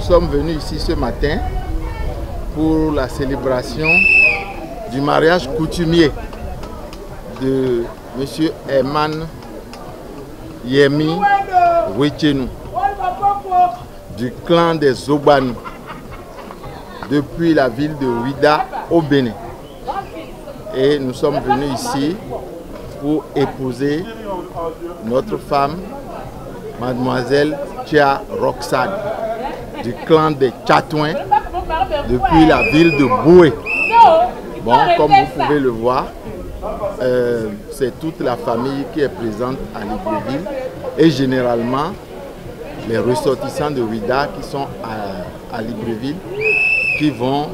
sommes venus ici ce matin pour la célébration du mariage coutumier de M. Herman Yemi Wechenou du clan des Obanou depuis la ville de Ouida au Bénin. Et nous sommes venus ici pour épouser notre femme, mademoiselle Tia Roxane, du clan des Tchatouins, depuis la ville de Boué. Bon, comme vous pouvez le voir, c'est toute la famille qui est présente à Libreville et généralement les ressortissants de Ouida qui sont à Libreville qui vont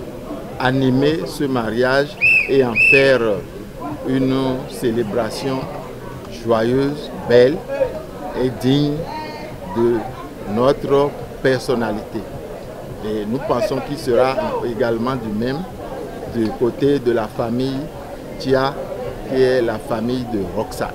animer ce mariage et en faire une célébration joyeuse, belle et digne de notre personnalité. Et nous pensons qu'il sera également du même du côté de la famille Tia, qui est la famille de Roxane.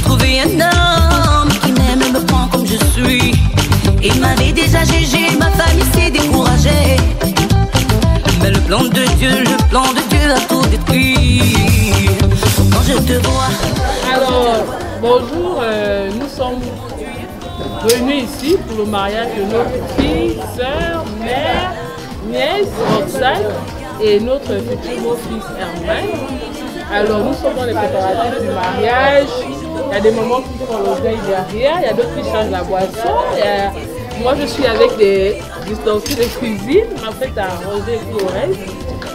Trouver un homme qui m'aime et me prend comme je suis. Il m'avait déjà jugé, ma famille s'est découragée. Mais le plan de Dieu a tout détruit. Quand je te vois. Alors, bonjour, nous sommes venus ici pour le mariage de notre fille, soeur, mère, nièce, Roxane et notre futur beau-fils Herman. Alors nous sommes dans les préparatifs du mariage. Il y a des moments qui font l'oreille derrière, il y a d'autres qui changent la boisson. Moi je suis avec des ustensiles de cuisine, en fait à arranger tout le reste.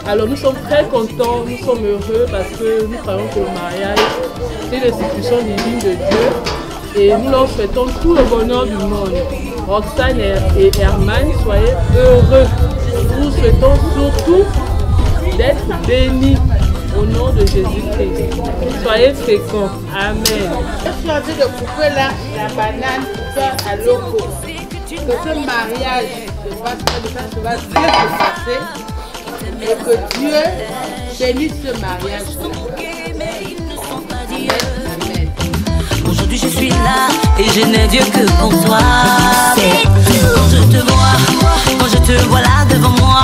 Alors nous sommes très contents, nous sommes heureux parce que nous croyons que le mariage c'est l'institution divine de Dieu. Et nous leur souhaitons tout le bonheur du monde. Roxane et Herman, soyez heureux. Nous souhaitons surtout d'être bénis. Au nom de Jésus-Christ. Soyez féconds. Amen. Je suis en train de couper la banane pour faire à l'eau. Que ce mariage se va bien se passer et que Dieu bénisse ce mariage. Amen. Aujourd'hui je suis là et je n'ai Dieu que pour toi. Quand je te vois là devant moi,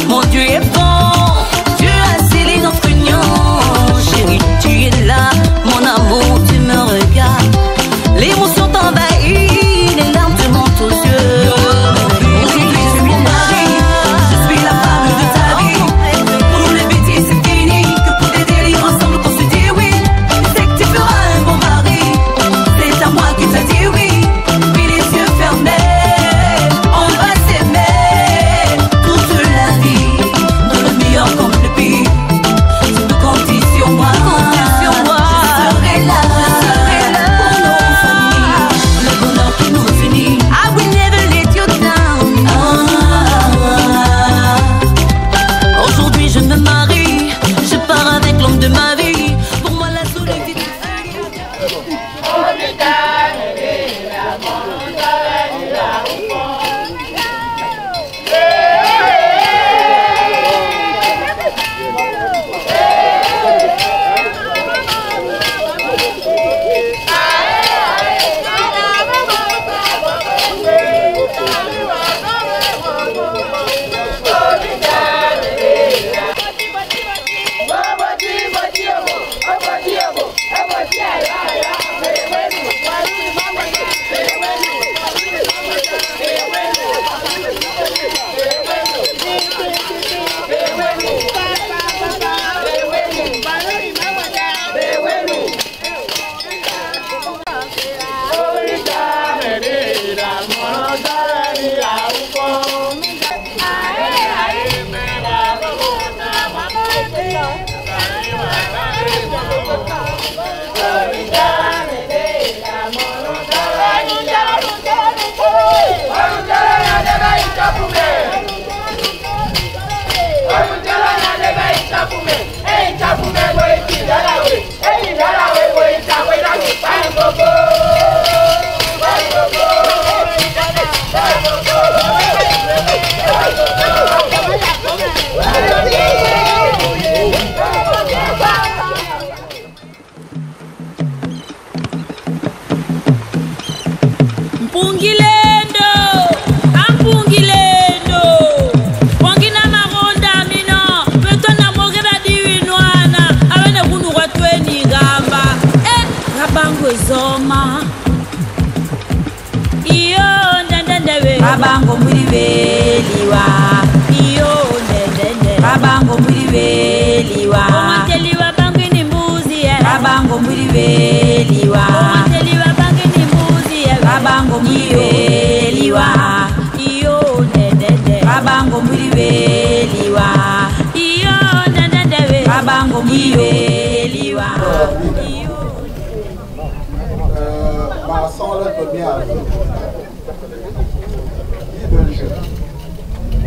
mon Dieu est bon. Dieu a scellé notre union. Chérie, tu es là, mon amour, tu me regardes. L'émotion t'envahit, les larmes te montent aux yeux. Aujourd'hui je suis mon mari, je suis la femme de ta vie. Pour nous les bêtises c'est fini, que pour des délires ensemble qu'on se dit oui. C'est que tu feras un bon mari, c'est à moi qui t'a dit oui. Puis les yeux fermés. beliwa iyo ndende babango muri beliwa omanteliwa bangini mbuzi babango muri beliwa omanteliwa bangini mbuzi babango muri beliwa iyo ndende babango muri beliwa iyo ndende babango muri beliwa. Passons le premier avis.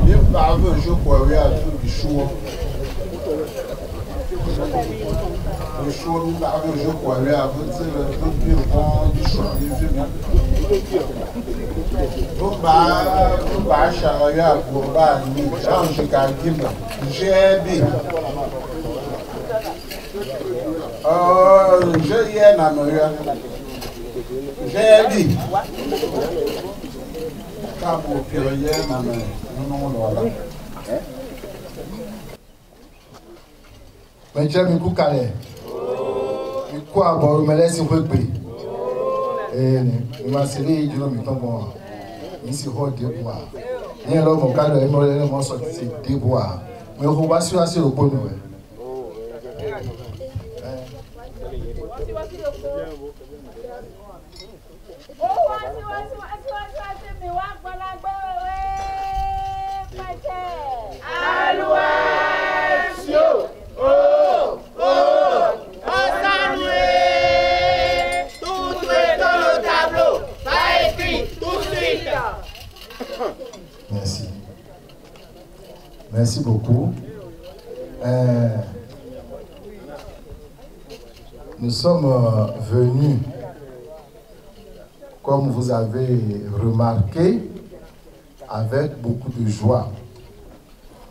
Même par un jeu pour aller à tout du show. Le show, nous par un jeu pour aller à tout le temps du show. Donc, bah, charrier à Bourba, j'ai calculé. J'ai dit. Je y ai un amoureux. J'ai dit. Quand vous piriez, non, voilà. Mais j'aime beaucoup Calais. Et quoi, bon, me laisse un peu de paix. Et ma série, je ne me tombe pas. Ici, il faut déboire. Il y a l'homme au cas de l'émorale, c'est déboire. Mais on va sur le bon nouvel. Merci. Merci beaucoup. Nous sommes venus, comme vous avez remarqué, avec beaucoup de joie,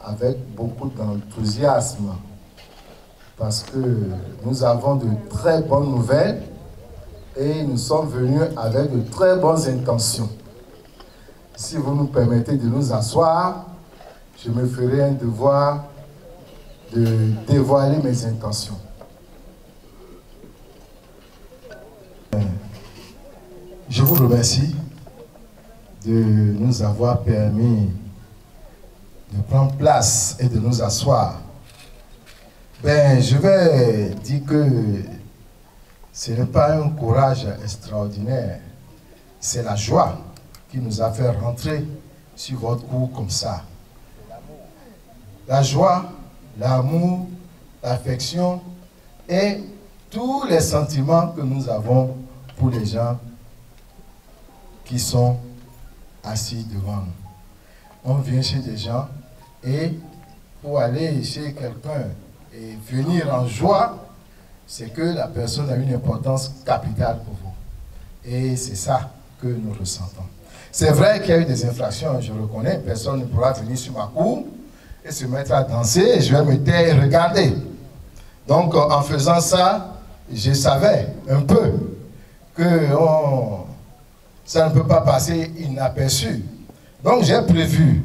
avec beaucoup d'enthousiasme, parce que nous avons de très bonnes nouvelles et nous sommes venus avec de très bonnes intentions. Si vous nous permettez de nous asseoir, je me ferai un devoir de dévoiler mes intentions. Je vous remercie de nous avoir permis de prendre place et de nous asseoir. Je vais dire que ce n'est pas un courage extraordinaire, c'est la joie qui nous a fait rentrer sur votre cour comme ça. La joie, l'amour, l'affection et tous les sentiments que nous avons pour les gens qui sont assis devant nous. On vient chez des gens et pour aller chez quelqu'un et venir en joie, c'est que la personne a une importance capitale pour vous. Et c'est ça que nous ressentons. C'est vrai qu'il y a eu des infractions, je reconnais, personne ne pourra venir sur ma cour et se mettre à danser et je vais me taire et regarder. Donc en faisant ça, je savais un peu que ça ne peut pas passer inaperçu. Donc j'ai prévu.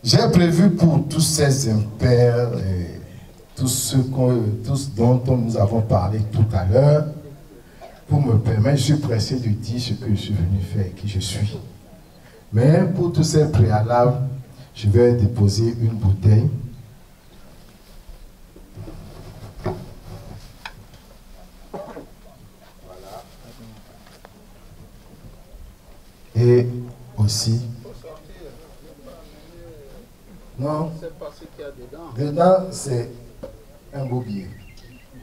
J'ai prévu pour tous ces impairs et tous ce dont nous avons parlé tout à l'heure, pour me permettre, je suis pressé de dire ce que je suis venu faire, qui je suis. Mais pour tous ces préalables, je vais déposer une bouteille. Et aussi, non, dedans c'est un beau billet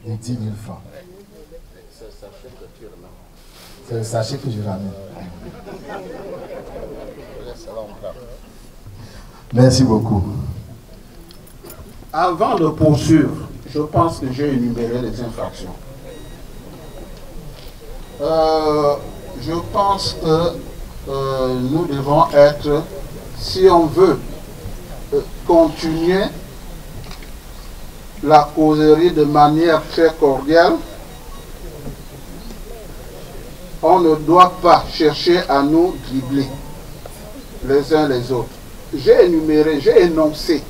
de 10 000 francs. C'est le sachet que je ramène. Merci beaucoup. Avant de poursuivre, je pense que j'ai énuméré les infractions. Je pense que nous devons être, si on veut continuer la causerie de manière très cordiale, on ne doit pas chercher à nous dribbler les uns les autres. J'ai énuméré, j'ai énoncé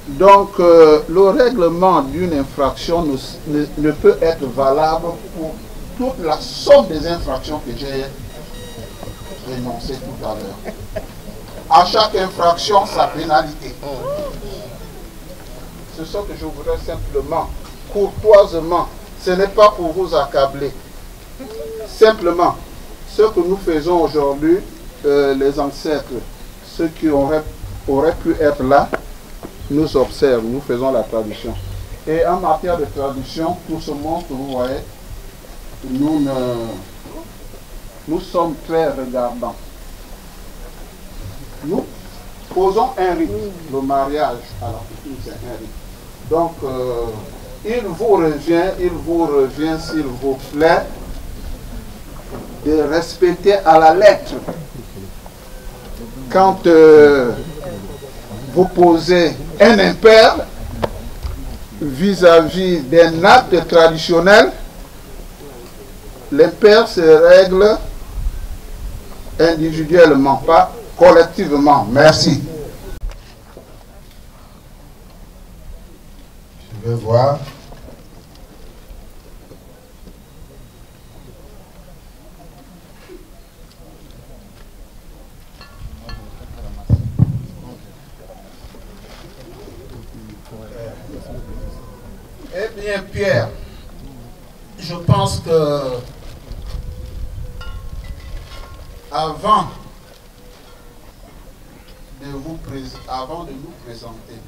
Donc, le règlement d'une infraction ne peut être valable pour toute la somme des infractions que j'ai énoncées tout à l'heure. À chaque infraction, sa pénalité. C'est ce que je voudrais simplement, courtoisement, ce n'est pas pour vous accabler. Simplement, ce que nous faisons aujourd'hui, les ancêtres, ceux qui auraient pu être là, nous observent, nous faisons la traduction. Et en matière de traduction, tout ce monde que vous voyez, nous sommes très regardants. Nous posons un rite. Le mariage à la coutume, c'est un rite. Donc, il vous revient, s'il vous plaît, de respecter à la lettre. Quand vous posez un impair vis-à-vis d'un acte traditionnel, l'impair se règle individuellement, pas collectivement. Merci. Je vais voir. Eh bien, Pierre, je pense que avant de nous présenter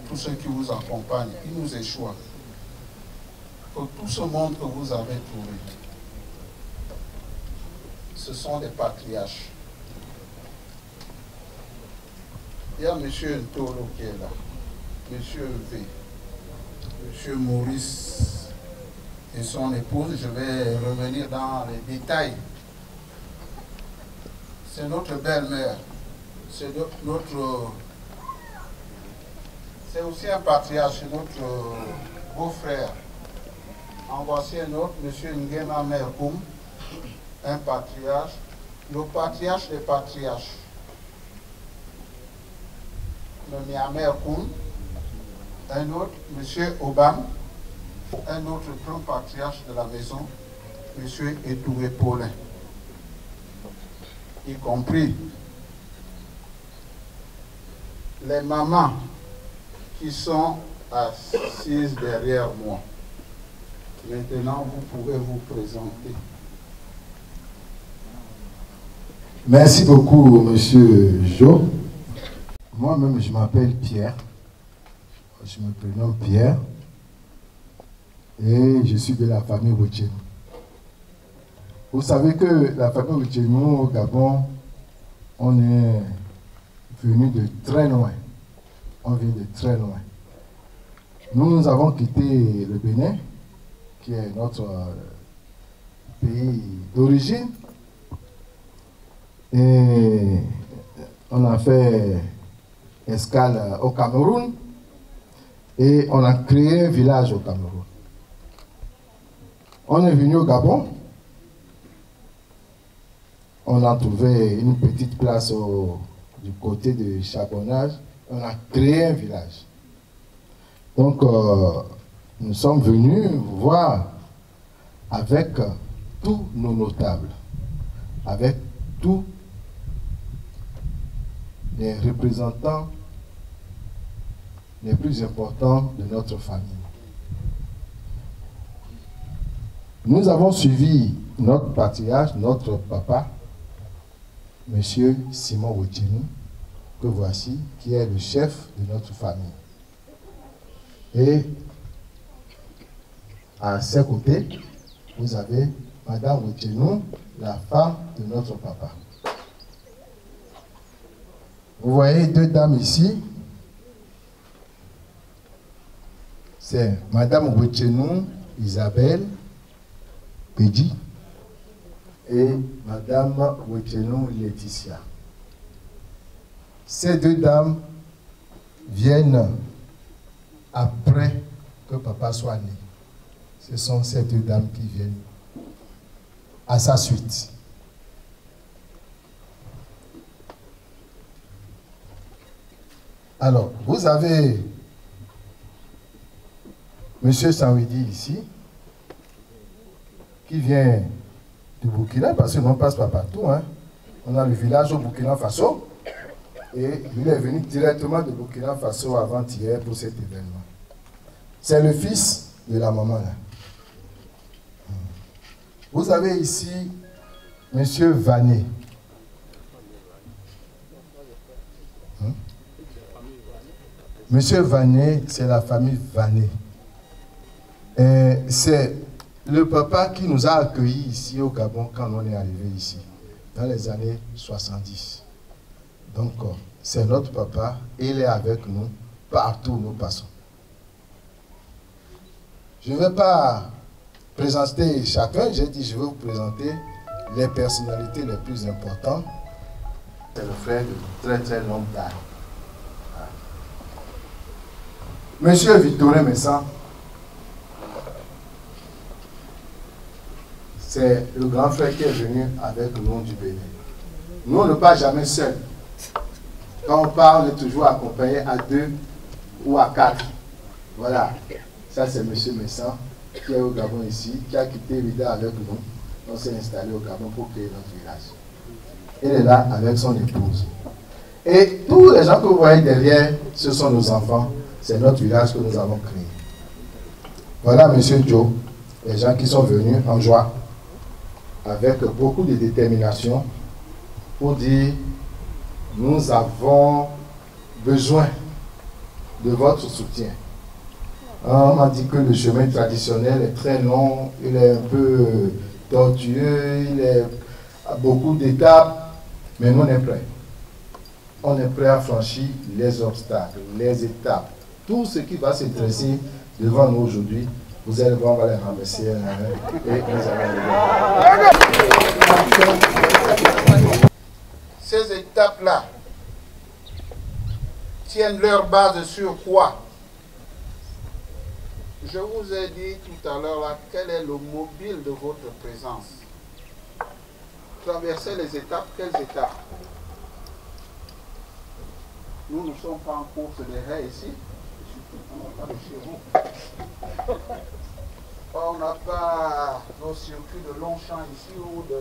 tous ceux qui vous accompagnent, qui nous échouent, que tout ce monde que vous avez trouvé, ce sont des patriarches. Il y a M. Ntolo qui est là, M. V, M. Maurice et son épouse. Je vais revenir dans les détails. C'est notre belle-mère. C'est c'est aussi un patriarche, c'est notre beau-frère. En voici un autre, M. Ngema Merkoum, un patriarche, le patriarche des patriarches. Le Merkoum, un autre, M. Obam, un autre grand patriarche de la maison, M. Etouré Paulin, y compris les mamans qui sont assises derrière moi. Maintenant, vous pouvez vous présenter. Merci beaucoup, Monsieur Jo. Moi-même, je m'appelle Pierre. Je me prénomme Pierre. Et je suis de la famille Wetchenou. Vous savez que la famille Wetchenou au Gabon, on est venu de très loin. On vient de très loin. Nous avons quitté le Bénin, qui est notre pays d'origine. Et on a fait escale au Cameroun. Et on a créé un village au Cameroun. On est venu au Gabon. On a trouvé une petite place du côté de Charbonnage. On a créé un village. Donc, nous sommes venus voir avec tous nos notables, avec tous les représentants les plus importants de notre famille. Nous avons suivi notre patriarche, notre papa, M. Simon Wetchenou, que voici, qui est le chef de notre famille. Et à ses côtés, vous avez Madame Wetchenou, la femme de notre papa. Vous voyez deux dames ici. C'est Madame Wetchenou Isabelle Pédi et Madame Wetchenou Laetitia. Ces deux dames viennent après que papa soit né. Ce sont ces deux dames qui viennent à sa suite. Alors, vous avez Monsieur Sanwidi ici, qui vient du Burkina, parce que l'on passe pas partout. Hein. On a le village au Burkina Faso, et il est venu directement de Burkina Faso avant-hier pour cet événement. C'est le fils de la maman là. Vous avez ici Monsieur Vané. Monsieur Vané, c'est la famille Vané. C'est le papa qui nous a accueillis ici au Gabon quand on est arrivé ici, dans les années 70. Donc, c'est notre papa, et il est avec nous partout où nous passons. Je ne vais pas présenter chacun, j'ai dit je vais vous présenter les personnalités les plus importantes. C'est le frère de très très longue date. Monsieur Victorin Messan, c'est le grand frère qui est venu avec nous du Bénin. Nous, on ne part jamais seul. Quand on part, on est toujours accompagné à 2 ou à 4. Voilà. Ça, c'est monsieur Messan qui est au Gabon ici, qui a quitté Vida avec nous. On s'est installé au Gabon pour créer notre village. Il est là avec son épouse. Et tous les gens que vous voyez derrière, ce sont nos enfants. C'est notre village que nous avons créé. Voilà, monsieur Joe, les gens qui sont venus en joie, avec beaucoup de détermination, pour dire, nous avons besoin de votre soutien. On m'a dit que le chemin traditionnel est très long, il est un peu tortueux, il est à beaucoup d'étapes, mais nous on est prêts. On est prêt à franchir les obstacles, les étapes. Tout ce qui va se dresser devant nous aujourd'hui, vous allez voir, on va les ramasser et nous allons. Ces étapes-là tiennent leur base sur quoi? Je vous ai dit tout à l'heure quel est le mobile de votre présence. Traverser les étapes, quelles étapes? Nous ne sommes pas en course de haies ici. On n'a pas nos circuits de longs champs ici ou de...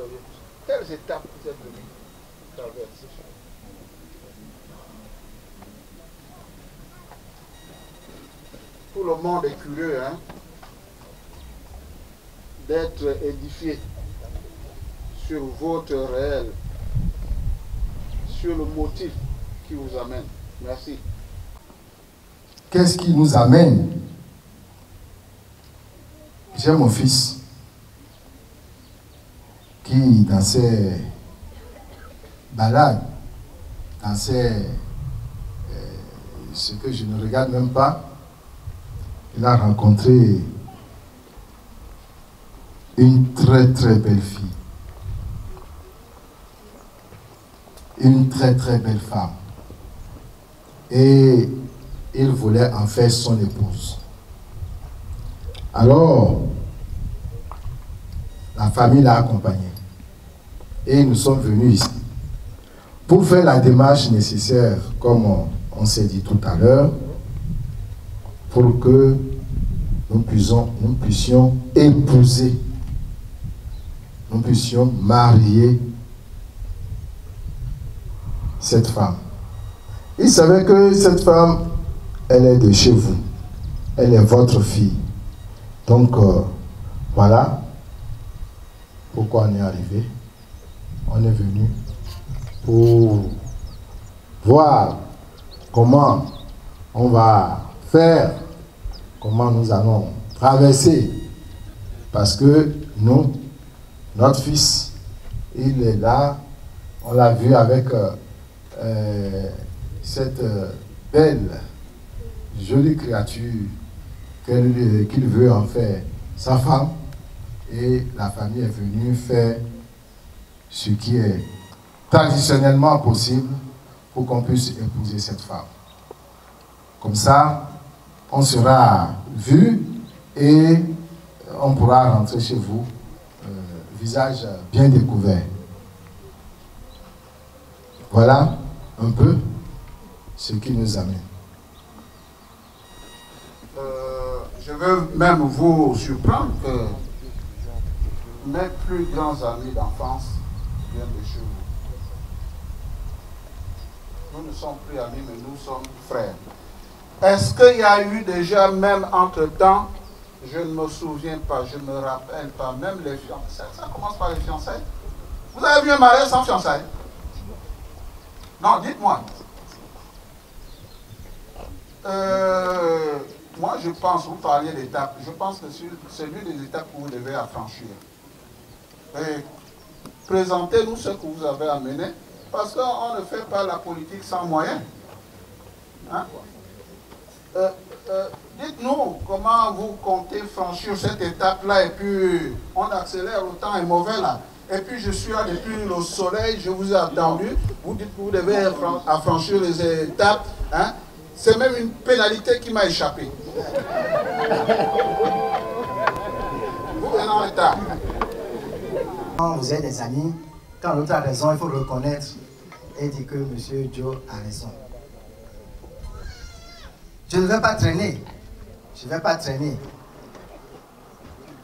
Quelles étapes vous êtes venus traverser? Tout le monde est curieux, hein, d'être édifié sur votre réel, sur le motif qui vous amène. Merci. Qu'est-ce qui nous amène? J'ai mon fils qui, dans ses balades, dans ses... ce que je ne regarde même pas, il a rencontré une très très belle fille. Une très très belle femme. Et il voulait en faire son épouse. Alors, la famille l'a accompagné. Et nous sommes venus ici pour faire la démarche nécessaire, comme on s'est dit tout à l'heure, pour que nous puissions épouser, nous puissions marier cette femme. Il savait que cette femme, elle est de chez vous. Elle est votre fille. Donc, voilà pourquoi on est arrivé. On est venu pour voir comment on va faire, comment nous allons traverser. Parce que nous, notre fils, il est là. On l'a vu avec cette belle, jolie créature qu'il veut en faire sa femme. Et la famille est venue faire ce qui est traditionnellement possible pour qu'on puisse épouser cette femme. Comme ça, on sera vu et on pourra rentrer chez vous, visage bien découvert. Voilà un peu ce qui nous amène. je veux même vous surprendre que mes plus grands amis d'enfance viennent de chez vous. Nous ne sommes plus amis, mais nous sommes frères. Est-ce qu'il y a eu déjà, même entre-temps, je ne me souviens pas, je ne me rappelle pas, même les fiançailles, ça commence par les fiançailles. Vous avez vu un mariage sans fiançailles? Non, dites-moi. Moi, je pense, vous parliez d'étapes, je pense que c'est l'une des étapes que vous devez affranchir. Et présentez-nous ce que vous avez amené, parce qu'on ne fait pas la politique sans moyens. Hein? Dites-nous comment vous comptez franchir cette étape-là, et puis on accélère, le temps est mauvais là. Et puis je suis là depuis le soleil, je vous ai attendu, vous dites que vous devez affranchir les étapes. Hein? C'est même une pénalité qui m'a échappé. Vous venez en retard. Quand vous êtes des amis, quand l'autre a raison, il faut reconnaître et dire que M. Joe a raison. Je ne vais pas traîner. Je ne vais pas traîner.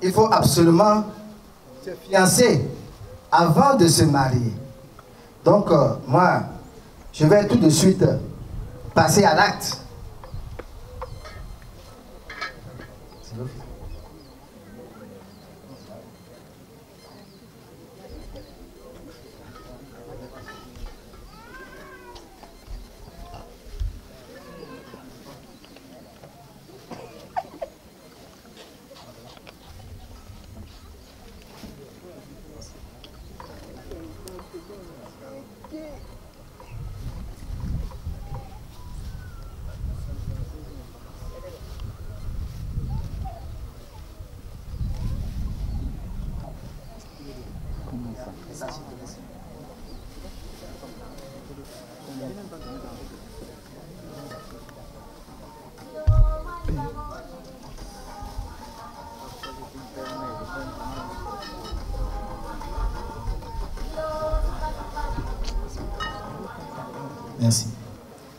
Il faut absolument se fiancer avant de se marier. Donc, moi, je vais tout de suite passer à l'acte. Merci.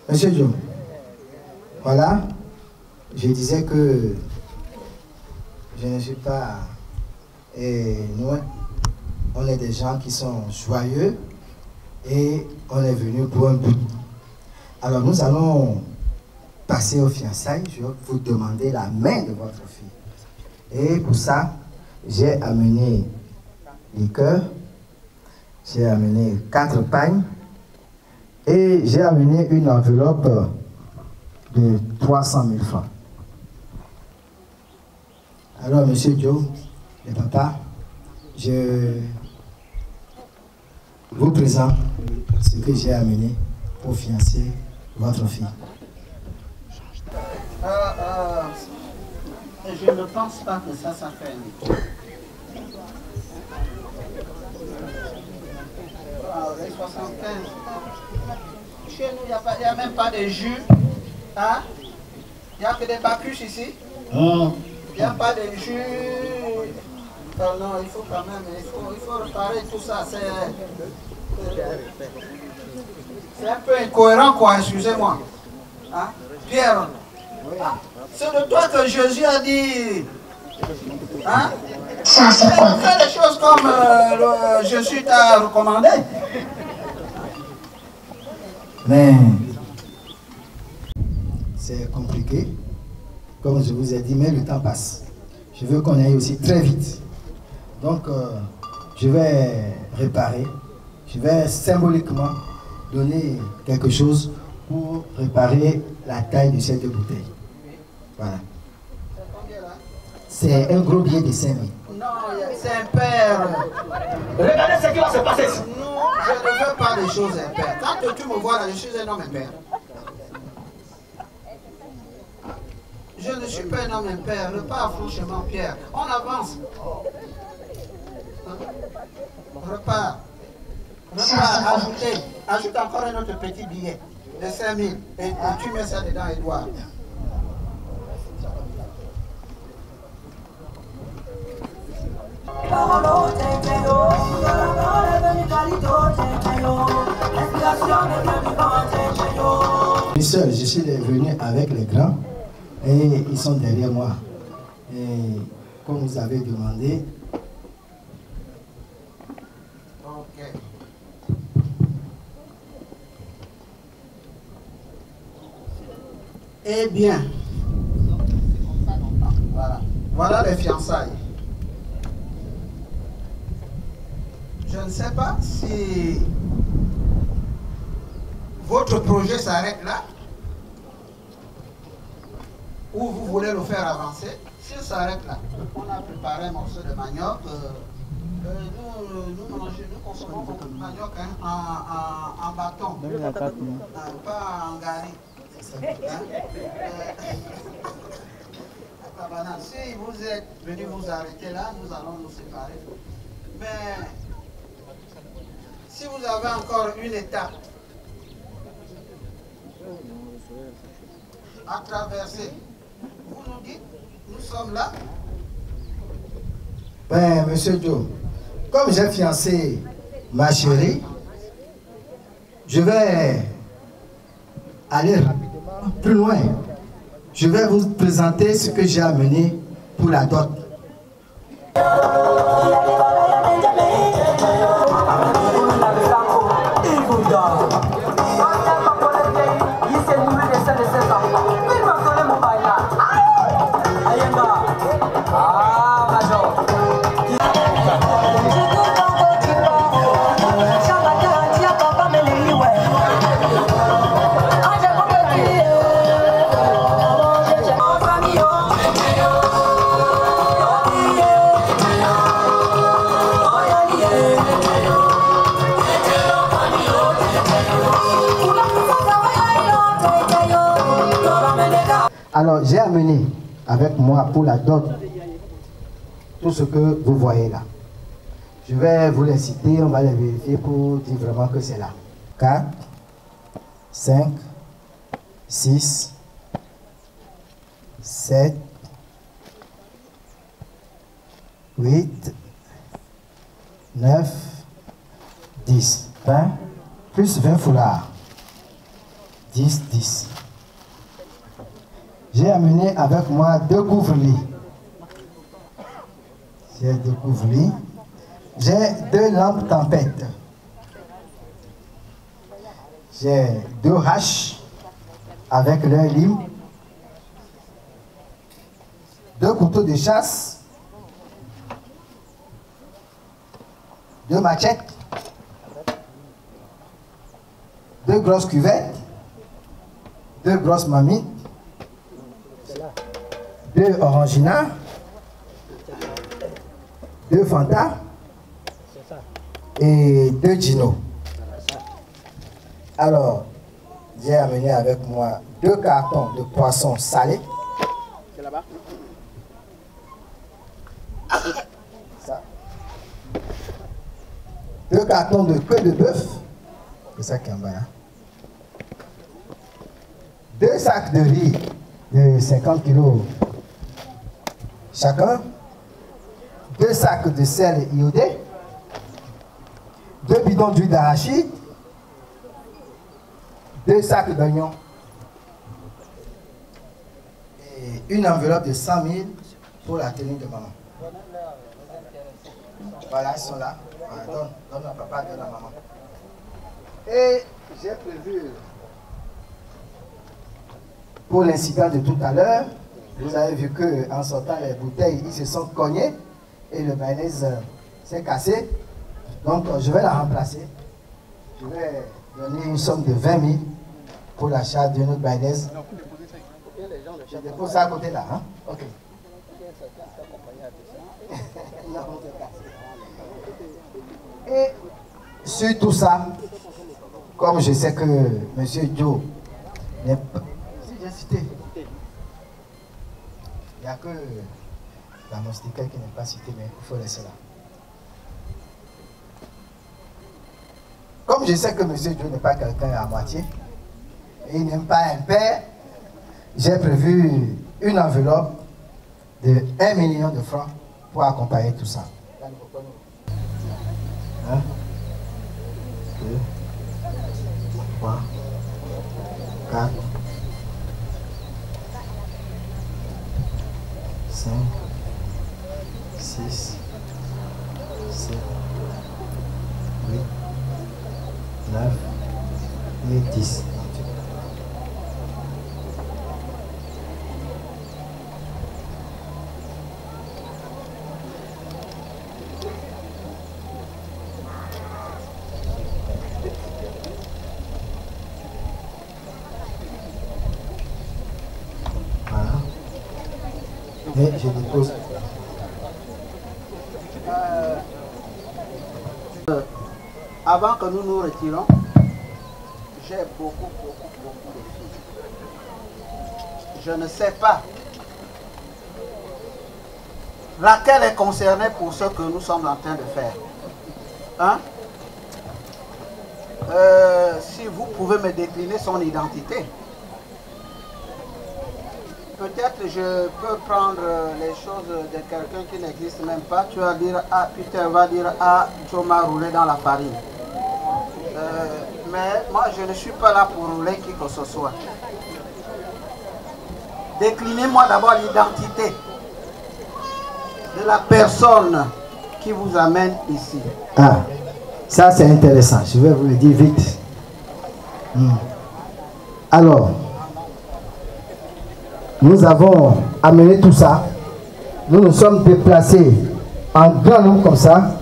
Monsieur Joe, voilà, je disais que je ne suis pas... Et nous, on est des gens qui sont joyeux et on est venu pour un but. Alors nous allons passer aux fiançailles. Je vais vous demander la main de votre fille. Et pour ça, j'ai amené les cœurs, j'ai amené 4 pagnes et j'ai amené une enveloppe de 300 000 francs. Alors, monsieur Joe, le papa, je vous présente ce que j'ai amené pour fiancer votre fille. Je ne pense pas que ça fait un écho. Les 75. Chez nous, il n'y a même pas de jus. Hein? Il n'y a que des bacchus ici. Il n'y a pas de jus. Oh non, il faut quand même, il faut réparer tout ça. C'est un peu incohérent, quoi, excusez-moi. Hein? Pierre, c'est de toi que Jésus a dit. Hein? Fais des choses comme Jésus t'a recommandé. Mais c'est compliqué, comme je vous ai dit, mais le temps passe. Je veux qu'on aille aussi très vite. Donc, je vais réparer, je vais symboliquement donner quelque chose pour réparer la taille de cette bouteille. Voilà. C'est un gros billet de 5 000. Non, c'est impair. Regardez ce qui va se passer ici. Non, je ne veux pas des choses impaires. Quand tu me vois là, je suis un homme impair. Je ne suis pas un homme impair. Repars franchement, Pierre. On avance. Repars. Repars, ajoute encore un autre petit billet de 5 000. Et tu mets ça dedans, Edouard. Je suis seul, je suis venu avec les grands et ils sont derrière moi. Et comme vous avez demandé. Ok. Eh bien, voilà les fiançailles. Je ne sais pas si votre projet s'arrête là ou vous voulez le faire avancer. S'il s'arrête là, on a préparé un morceau de manioc. Nous consommons beaucoup de manioc en bâton, pas en gari. Si vous êtes venu vous arrêter là, nous allons nous séparer. Mais si vous avez encore une étape à traverser, vous nous dites, nous sommes là. Ben, monsieur Joe, comme j'ai fiancé ma chérie, je vais aller rapidement plus loin. Je vais vous présenter ce que j'ai amené pour la dot. Alors, j'ai amené avec moi pour la dot tout ce que vous voyez là. Je vais vous les citer, on va les vérifier pour dire vraiment que c'est là. 4, 5, 6, 7, 8, 9, 10, 20, plus 20 foulards. 10, 10. J'ai amené avec moi 2 couvre-lits. J'ai 2 couvre-lits. J'ai 2 lampes tempête. J'ai 2 haches avec leur lime. 2 couteaux de chasse. 2 machettes. 2 grosses cuvettes. 2 grosses mamites. 2 oranginas, 2 Fanta et 2 Gino. Alors, j'ai amené avec moi 2 cartons de poisson salé. C'est là-bas. Ça. 2 cartons de queue de bœuf. C'est ça qui est en bas là. 2 sacs de riz de 50 kg chacun, 2 sacs de sel iodé, 2 bidons d'huile d'arachide, 2 sacs d'oignons et une enveloppe de 100 000 pour la tenue de maman. Voilà, ils sont là. Voilà, donne à papa, donne à maman. Et j'ai prévu pour l'incident de tout à l'heure. Vous avez vu qu'en sortant les bouteilles, ils se sont cognés et le mayonnaise s'est cassé. Donc je vais la remplacer. Je vais donner une somme de 20 000 pour l'achat d'une autre mayonnaise. Je dépose ça à côté là. Hein? Ok. Et sur tout ça, comme je sais que M. Joe n'est pas... Si j'ai cité. Il n'y a que la moustiquaire qui n'est pas citée, mais il faut laisser là. Comme je sais que M. Joe n'est pas quelqu'un à moitié, et il n'aime pas un père, j'ai prévu une enveloppe de 1 million de francs pour accompagner tout ça. 1, 2, 3, 4, 5, 6, 7, 8, 9 et 10. Et je dépose. Avant que nous nous retirons, j'ai beaucoup de filles. Je ne sais pas laquelle est concernée pour ce que nous sommes en train de faire. Hein? Si vous pouvez me décliner son identité. Peut-être je peux prendre les choses de quelqu'un qui n'existe même pas. Tu vas dire, ah, Peter va dire, ah, Joma roulé dans la farine. Mais moi, je ne suis pas là pour rouler qui que ce soit. Déclinez-moi d'abord l'identité de la personne qui vous amène ici. Ah, ça c'est intéressant. Je vais vous le dire vite. Alors, nous avons amené tout ça. Nous nous sommes déplacés en grand nombre comme ça,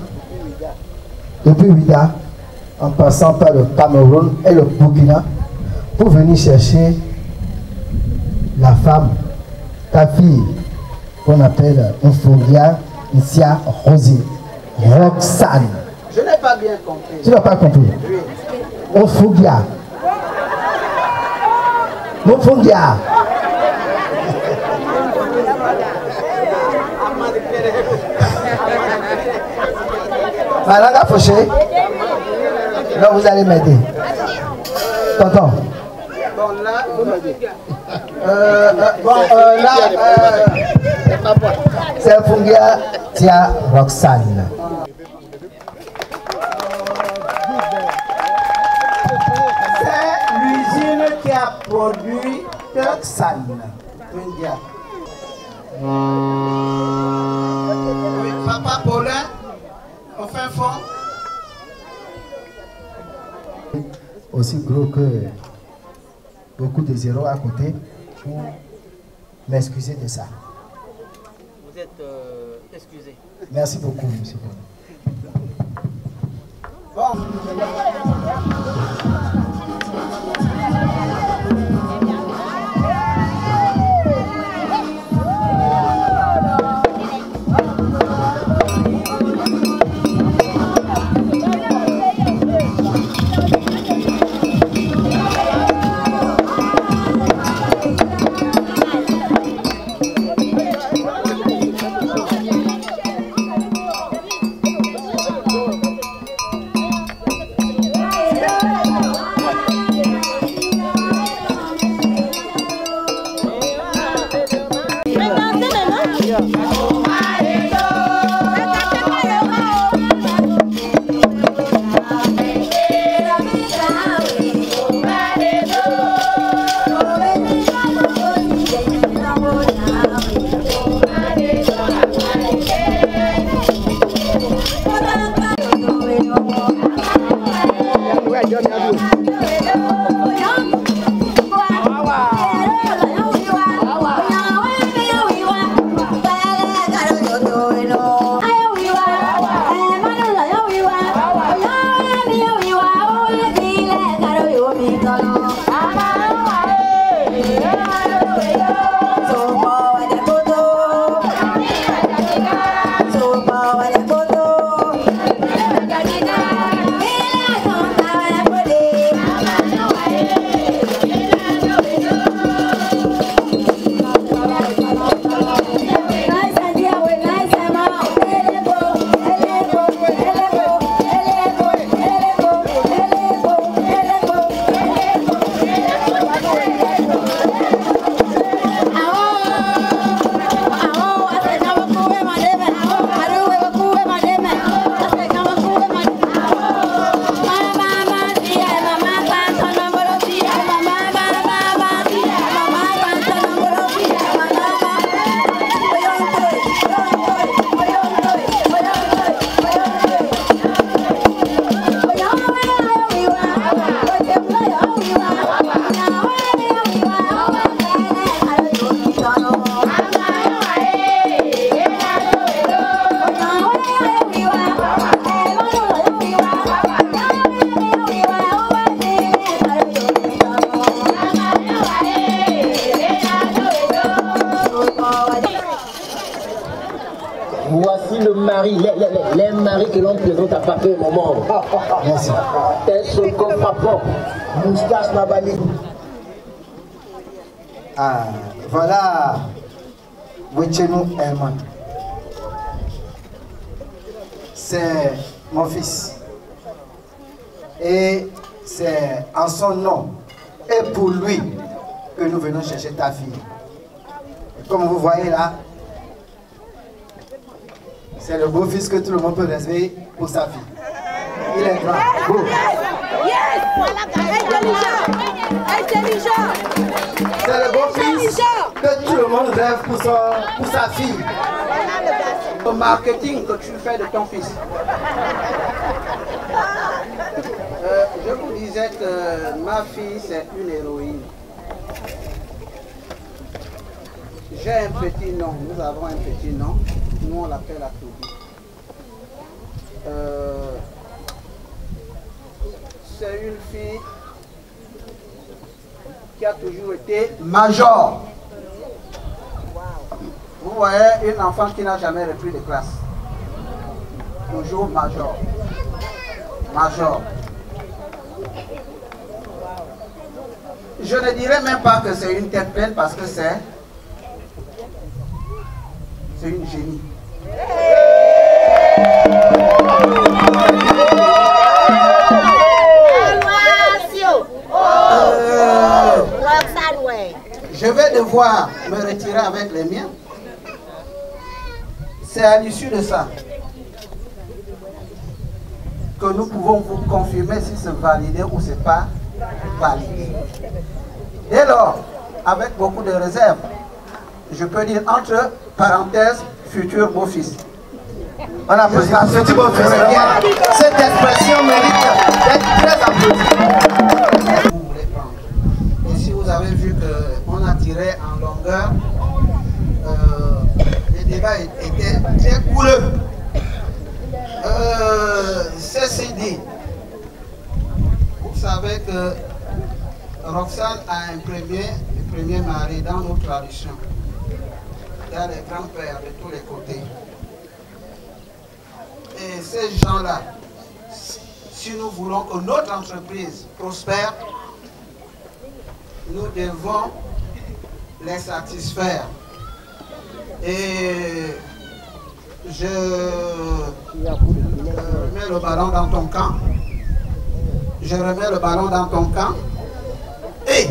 depuis Ouidah, en passant par le Cameroun et le Burkina, pour venir chercher la femme, ta fille, qu'on appelle Nfogia Nsia Rosie, Roxane. Je n'ai pas bien compris. Tu n'as pas compris? Oui. Nfogia. Nfogia. Malanga Fauché, là vous allez m'aider. Tonton. Bon là, c'est Fungia Tia Roxane. C'est l'usine qui a produit Roxane. Fungia. Papa Paulin, au fin fond. Aussi gros que beaucoup de zéros à côté pour m'excuser de ça. Vous êtes excusé. Merci beaucoup, monsieur. Bon. le mari, les maris que l'on présente à papa au moment. Merci. Tel comme papa. Moustache Mabali. Ah, voilà. Wetchenou Herman. C'est mon fils. Et c'est en son nom et pour lui que nous venons chercher ta fille. Et comme vous voyez là, c'est le beau-fils que tout le monde peut rêver pour sa fille. Il est grand. Beau. Yes! Intelligent! C'est le beau-fils que tout le monde rêve pour sa fille. Le marketing que tu fais de ton fils. Je vous disais que ma fille, c'est une héroïne. J'ai un petit nom, nous avons un petit nom, nous on l'appelle Atobi. C'est une fille qui a toujours été major. Vous voyez, une enfant qui n'a jamais repris de classe. Toujours major. Major. Je ne dirais même pas que c'est une tête pleine parce que c'est une génie. Je vais devoir me retirer avec les miens. C'est à l'issue de ça que nous pouvons vous confirmer si c'est validé ou c'est pas validé. Dès lors, avec beaucoup de réserves, je peux dire entre parenthèses, futur beau-fils. On applaudit ce petit beau-fils. Cette expression mérite d'être très applaudie. Vous voulez prendre. Et si vous avez vu qu'on a tiré en longueur, le débat était très couleux. Ceci dit, vous savez que Roxane a un premier mari dans nos traditions. Il y a les grands-pères de tous les côtés. Et ces gens-là, si nous voulons que notre entreprise prospère, nous devons les satisfaire. Et je remets le ballon dans ton camp. Je remets le ballon dans ton camp. Et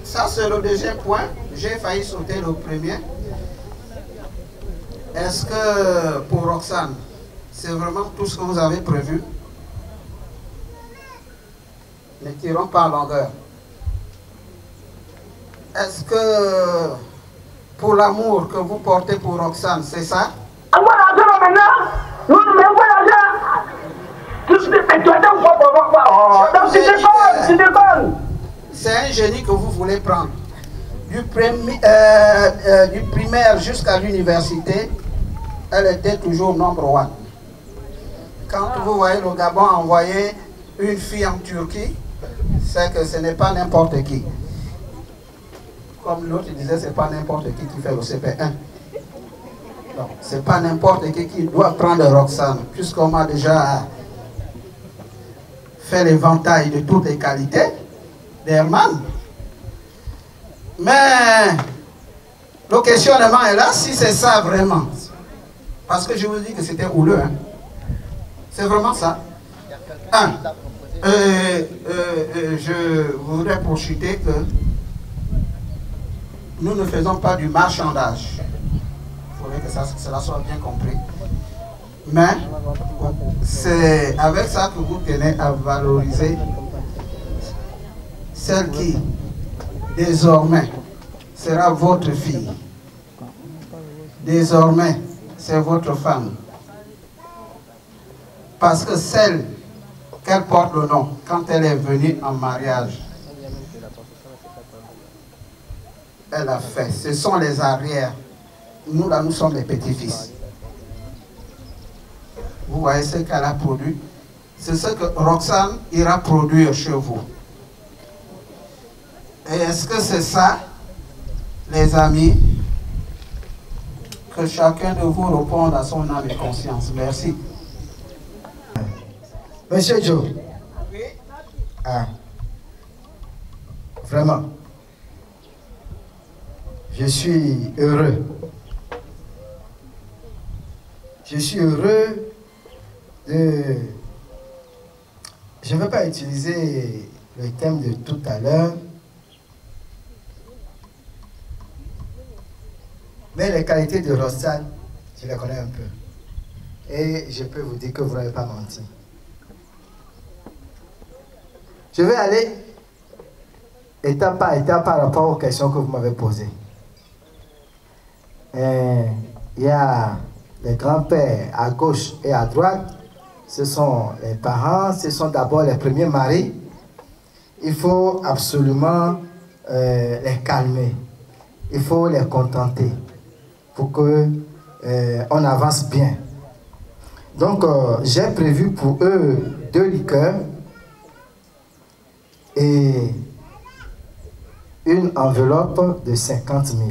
ça, c'est le deuxième point. J'ai failli sauter le premier. Est-ce que pour Roxane, c'est vraiment tout ce que vous avez prévu? Ne tirons pas en longueur. Est-ce que pour l'amour que vous portez pour Roxane, c'est ça? C'est un génie que vous voulez prendre. Du primaire jusqu'à l'université, elle était toujours number one. Quand vous voyez le Gabon envoyer une fille en Turquie, c'est que ce n'est pas n'importe qui. Comme l'autre disait, c'est pas n'importe qui fait le CP1. Donc, c'est pas n'importe qui doit prendre Roxane, puisqu'on m'a déjà fait l'éventail de toutes les qualités d'Herman. Mais le questionnement est là, si c'est ça vraiment. Parce que je vous dis que c'était houleux. Hein. C'est vraiment ça. Je voudrais pourchuter que nous ne faisons pas du marchandage. Il faudrait que cela soit bien compris. Mais c'est avec ça que vous tenez à valoriser celle qui, désormais, sera votre fille. Désormais, c'est votre femme. Parce que celle qu'elle porte le nom, quand elle est venue en mariage, elle a fait. Ce sont les arrières. Nous, là, nous sommes les petits-fils. Vous voyez ce qu'elle a produit. C'est ce que Roxane ira produire chez vous. Et est-ce que c'est ça, les amis, que Que chacun de vous réponde à son âme et conscience. Merci. Monsieur Joe. Ah. Vraiment. Je suis heureux. Je suis heureux de... Je ne veux pas utiliser le thème de tout à l'heure, mais les qualités de Roxane, je les connais un peu. Et je peux vous dire que vous n'avez pas menti. Je vais aller étape par étape par rapport aux questions que vous m'avez posées. Il y a les grands-pères à gauche et à droite. Ce sont les parents, ce sont d'abord les premiers maris. Il faut absolument les calmer. Il faut les contenter pour qu'on avance bien. Donc, j'ai prévu pour eux 2 liqueurs et une enveloppe de 50 000.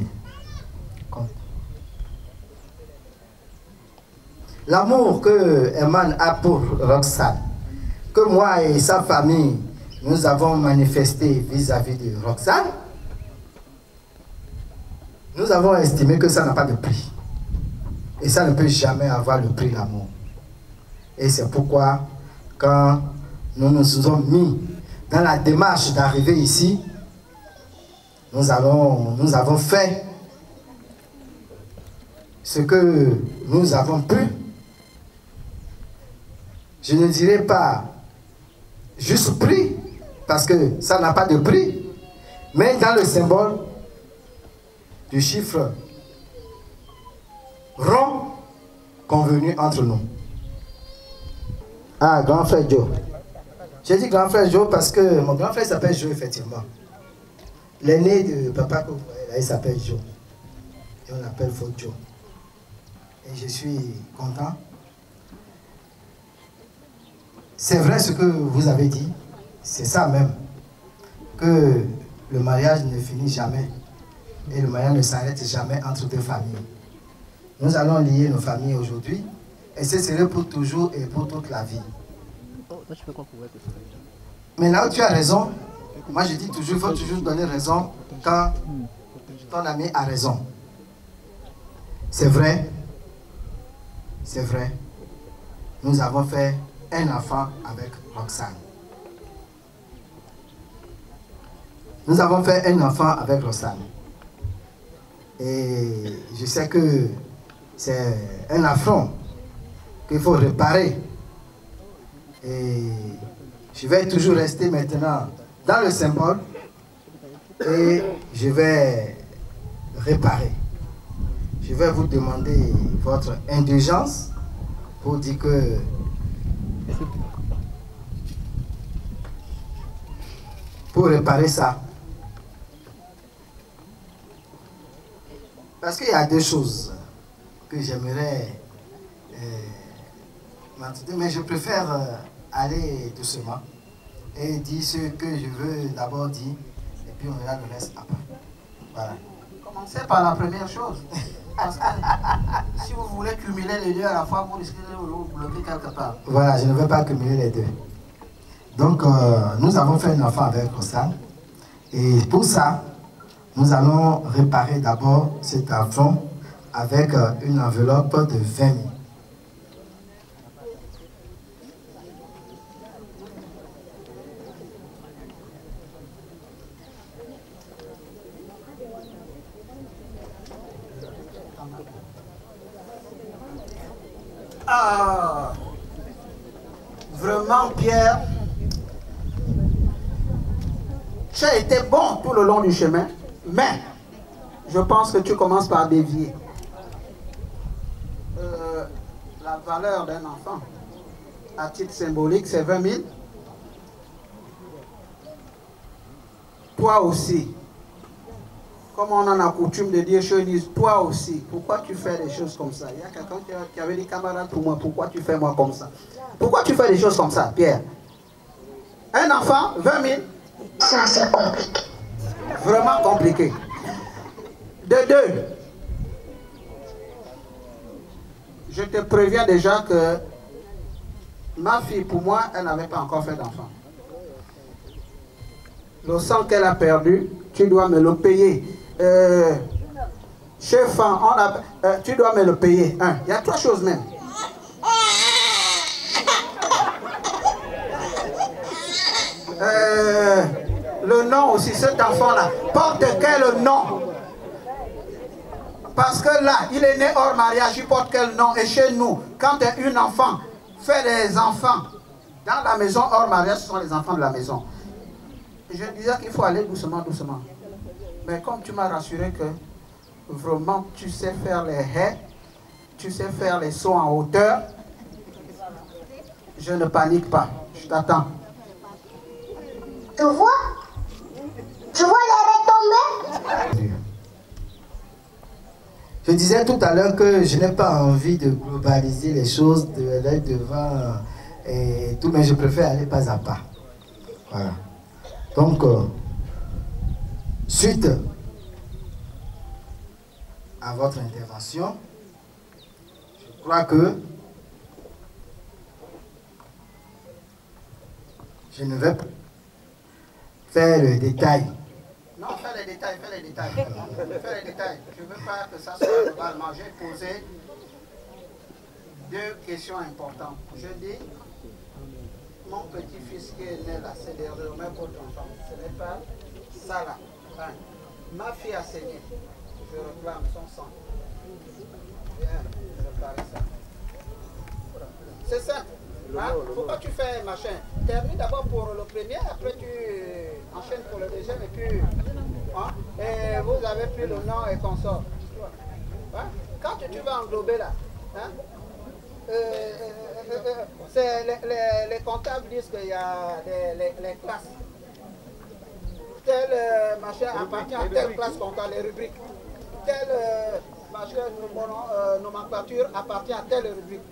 L'amour que Herman a pour Roxane, que moi et sa famille, nous avons manifesté vis-à-vis de Roxane, nous avons estimé que ça n'a pas de prix. Et ça ne peut jamais avoir le prix l'amour. Et c'est pourquoi, quand nous nous sommes mis dans la démarche d'arriver ici, nous avons fait ce que nous avons pu. Je ne dirais pas juste prix, parce que ça n'a pas de prix, mais dans le symbole du chiffre rond convenu entre nous. Ah, grand frère Joe. J'ai dit grand frère Joe parce que mon grand frère s'appelle Joe, effectivement. L'aîné de papa, il s'appelle Joe. Et on l'appelle Faux Joe. Et je suis content. C'est vrai ce que vous avez dit. C'est ça même. Que le mariage ne finit jamais. Et le mariage ne s'arrête jamais entre 2 familles. Nous allons lier nos familles aujourd'hui. Et ce serait pour toujours et pour toute la vie. Mais là où tu as raison, moi je dis toujours, il faut toujours donner raison quand ton ami a raison. C'est vrai. C'est vrai. Nous avons fait un enfant avec Roxane. Nous avons fait un enfant avec Roxane. Et je sais que c'est un affront qu'il faut réparer. Et je vais toujours rester maintenant dans le symbole et je vais réparer. Je vais vous demander votre indulgence pour dire que pour réparer ça. Parce qu'il y a 2 choses que j'aimerais m'entendre, mais je préfère aller doucement et dire ce que je veux d'abord dire, et puis on verra le reste après. Voilà. Commencez par la première chose. Parce que si vous voulez cumuler les 2 à la fois, vous risquez de vous bloquer quelque part. Voilà, je ne veux pas cumuler les 2. Donc, nous avons fait un enfant avec Roxane. Et pour ça, nous allons réparer d'abord cet enfant avec une enveloppe de 20 000. Ah, vraiment, Pierre, tu as été bon tout le long du chemin, mais je pense que tu commences par dévier. La valeur d'un enfant, à titre symbolique, c'est 20 000. Toi aussi, comme on en a coutume de dire chez nous, toi aussi, pourquoi tu fais des choses comme ça? Il y a quelqu'un qui avait des camarades pour moi, pourquoi tu fais moi comme ça? Pourquoi tu fais des choses comme ça, Pierre? Un enfant, 20 000. Ça, c'est compliqué. Vraiment compliqué. De 2, je te préviens déjà que ma fille, pour moi, elle n'avait pas encore fait d'enfant. Le sang qu'elle a perdu, tu dois me le payer. Chef, tu dois me le payer. Il y a 3 choses même. Le nom aussi, cet enfant-là, porte quel nom? Parce que là, il est né hors mariage, il porte quel nom? Et chez nous, quand un enfant fait des enfants dans la maison hors mariage, ce sont les enfants de la maison. Je disais qu'il faut aller doucement, doucement. Mais comme tu m'as rassuré que vraiment tu sais faire les haies, tu sais faire les sauts en hauteur, je ne panique pas, je t'attends. Tu vois les retombées? Je disais tout à l'heure que je n'ai pas envie de globaliser les choses, d'aller devant et tout, mais je préfère aller pas à pas. Voilà. Donc, suite à votre intervention, je crois que je ne vais pas faire le détail. Non, fais les détails, fais les détails. Fais les détails. Je ne veux pas que ça soit globalement. J'ai posé 2 questions importantes. Je dis, mon petit-fils qui est né là, c'est désormais votre enfant. Ce n'est pas ça là. Ma fille a saigné. Je réclame son sang. Viens, réparer ça. C'est simple. Hein? Pourquoi tu fais machin? Termine d'abord pour le premier, après tu enchaînes pour le deuxième et puis... Hein? Et vous avez pris le nom et consort. Hein? Quand tu vas englober là, hein? Les comptables disent qu'il y a les classes. Tel machin appartient à telle classe comptable, les rubriques. Telle machin nomenclature appartient à telle rubrique.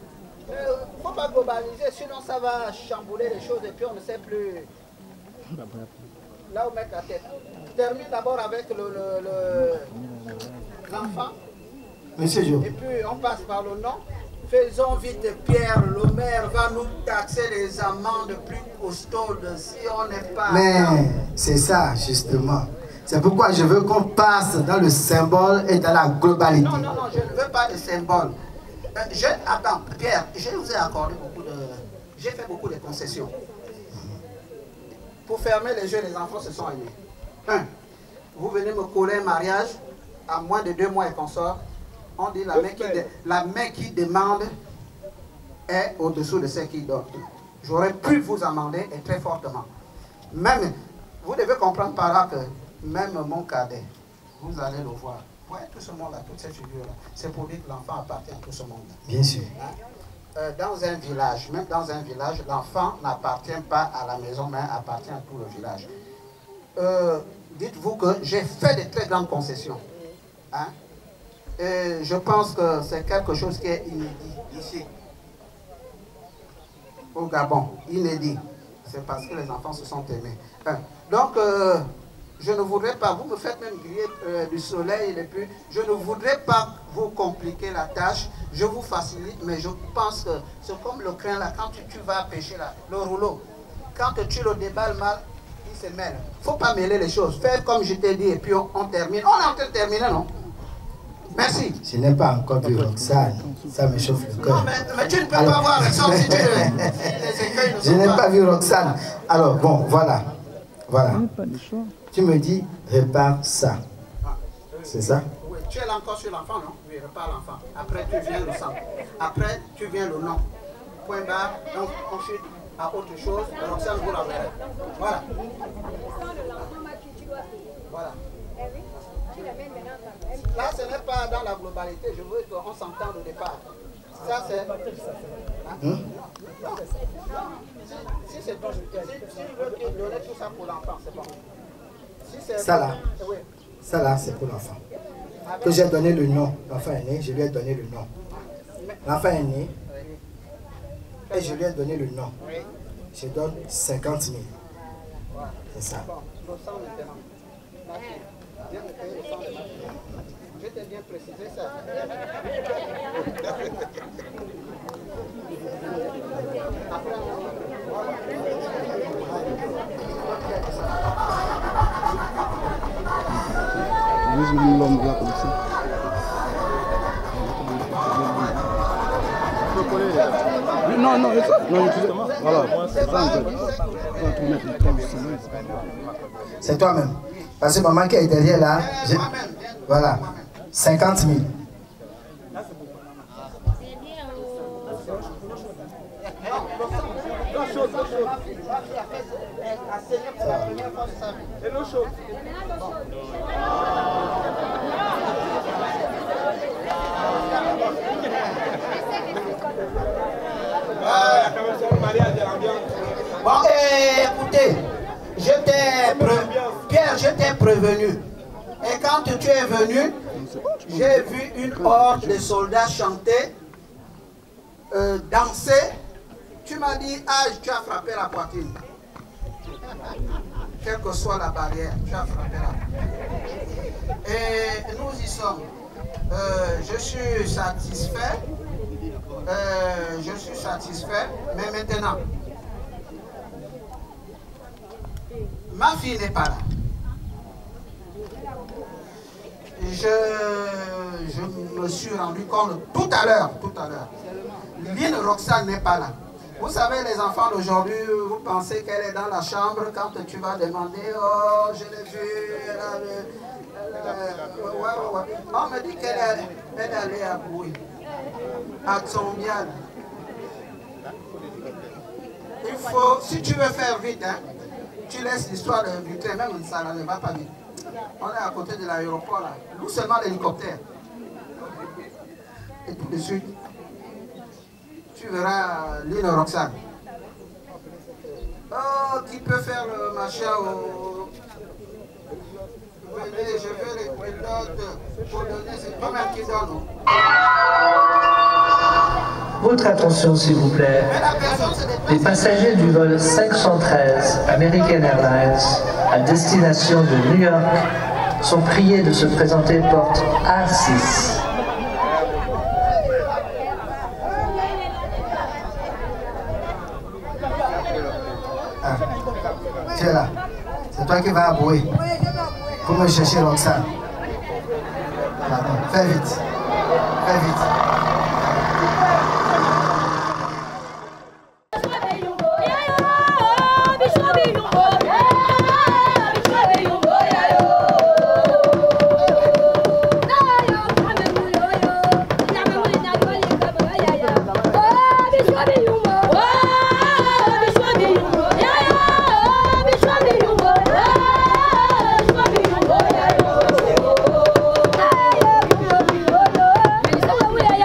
Il ne faut pas globaliser, sinon ça va chambouler les choses et puis on ne sait plus là où mettre la tête. Termine d'abord avec l'enfant. Monsieur Jo. Et puis on passe par le nom. Faisons vite, Pierre, le maire va nous taxer les amendes plus costaudes si on n'est pas... Mais c'est ça, justement. C'est pourquoi je veux qu'on passe dans le symbole et dans la globalité. Non, non, non, je ne veux pas de symbole. Attends, Pierre, je vous ai accordé beaucoup de... J'ai fait beaucoup de concessions. Pour fermer les yeux, les enfants se sont aimés. Vous venez me coller un mariage à moins de 2 mois et consort. On dit la main qui demande est au-dessous de celle qui donne. J'aurais pu vous amender et très fortement. Même, vous devez comprendre par là que même mon cadet, vous allez le voir. Ouais, tout ce monde-là, toute cette figure-là, c'est pour dire que l'enfant appartient à tout ce monde-là. Bien sûr. Dans un village, même dans un village, l'enfant n'appartient pas à la maison, mais appartient à tout le village. Dites-vous que j'ai fait de très grandes concessions. Hein? Et je pense que c'est quelque chose qui est inédit ici, au Gabon. Inédit. C'est parce que les enfants se sont aimés. Donc, je ne voudrais pas, vous me faites même griller du soleil, et puis je ne voudrais pas vous compliquer la tâche, je vous facilite, mais je pense que c'est comme le crin là, quand tu vas pêcher là, le rouleau, quand tu le déballes mal, il se mêle. Il ne faut pas mêler les choses, faire comme je t'ai dit et puis on termine. On est en train de terminer, non? Merci. Je n'ai pas encore vu Roxane, ça me chauffe le cœur. Non, mais tu ne peux pas voir ça si tu Je n'ai pas vu Roxane. Alors, bon, voilà. Voilà. Tu me dis, répare ça. C'est ça? Oui, tu es là encore sur l'enfant, non? Oui, répare l'enfant. Après, tu viens le sang. Après, tu viens le nom. Point barre, donc ensuite, à autre chose, Roxane vous la verrez. Voilà. Voilà. Là, ce n'est pas dans la globalité. Je veux qu'on s'entende au départ. Ça, c'est... Hein? Si c'est tout, si je veux donner tout ça pour l'enfant, c'est bon. Si ça là, oui. Ça là, c'est pour l'enfant. Que j'ai donné le nom. L'enfant est né, je lui ai donné le nom. L'enfant est né, et je lui ai donné le nom. Je donne 50 000. C'est ça. Le sang maintenant. Viens me payer le sang de ma fille. Je t'ai bien précisé ça. Non, non, justement. Voilà. C'est toi-même. Parce que maman qui est derrière là, voilà, 50 000. Bon, écoutez, Pierre, je t'ai prévenu. Et quand tu es venu, j'ai vu une horde de soldats chanter, danser. Tu m'as dit, ah, tu as frappé la poitrine. Quelle que soit la barrière, tu as frappé la poitrine. Et nous y sommes. Je suis satisfait. Mais maintenant, ma fille n'est pas là. Je me suis rendu compte tout à l'heure. Lynn Roxane n'est pas là. Vous savez, les enfants d'aujourd'hui, vous pensez qu'elle est dans la chambre quand tu vas demander, oh, je l'ai vue, ouais. On me dit qu'elle est allée à Bouy, à Tsombial. Il faut, si tu veux faire vite, hein, tu laisses l'histoire du train, même ça ne va pas vite. On est à côté de l'aéroport là, nous seulement l'hélicoptère. Et tout de suite, tu verras Lynn Roxane. Oh, qui peut faire le machin au... Venez, je veux les pilotes pour donner, c'est toi-même qui donne. Votre attention s'il vous plaît. Les passagers du vol 513 American Airlines à destination de New York sont priés de se présenter porte A6. Tu es là. C'est toi qui vas à Boué pour me chercher Roxane. Fais vite. Fais vite. Yeah.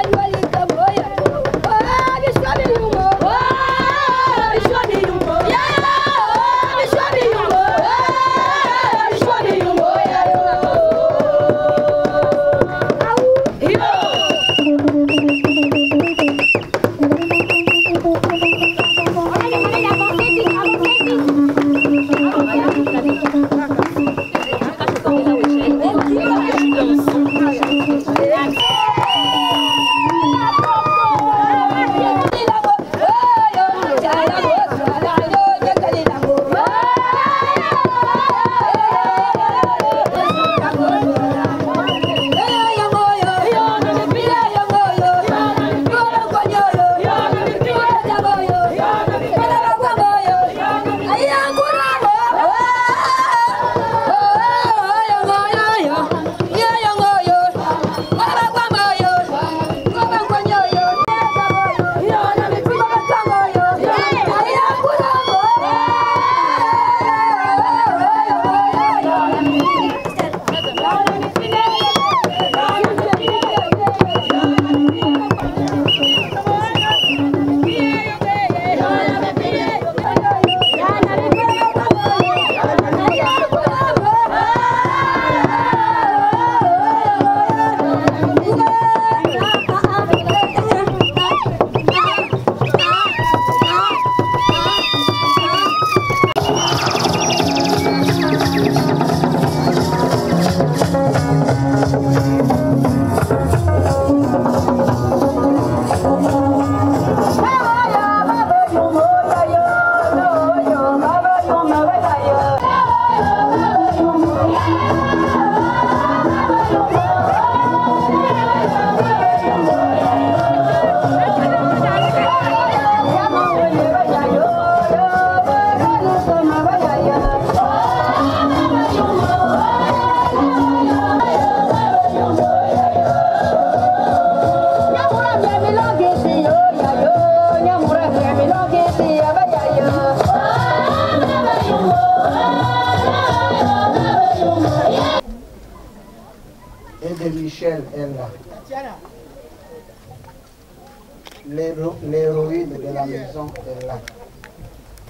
L'héroïne de la maison est là,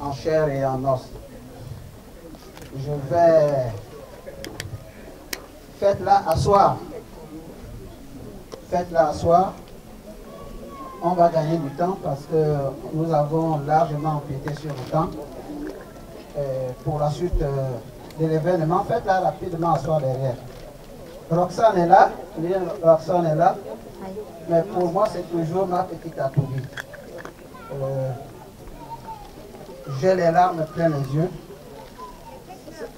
en chair et en os. Je vais... Faites-la asseoir. Faites-la asseoir. On va gagner du temps parce que nous avons largement empiété sur le temps. Pour la suite de l'événement, faites-la rapidement asseoir derrière. Roxane est là. Roxane est là. Mais pour moi, c'est toujours ma petite Atoubi. J'ai les larmes plein les yeux.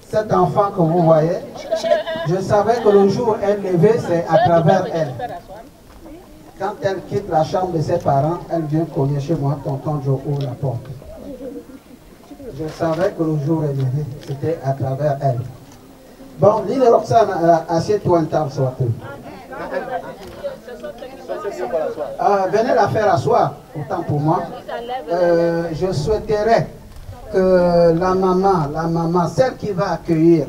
Cet enfant que vous voyez, je savais que le jour où elle levait, c'est à travers elle. Quand elle quitte la chambre de ses parents, elle vient cogner chez moi, tonton Joe ouvre la porte. Je savais que le jour où elle levait, c'était à travers elle. Bon, Lille Roxane, assieds-toi un temps, soit peu. Venez la faire asseoir, autant pour moi. Je souhaiterais que la maman, celle qui va accueillir,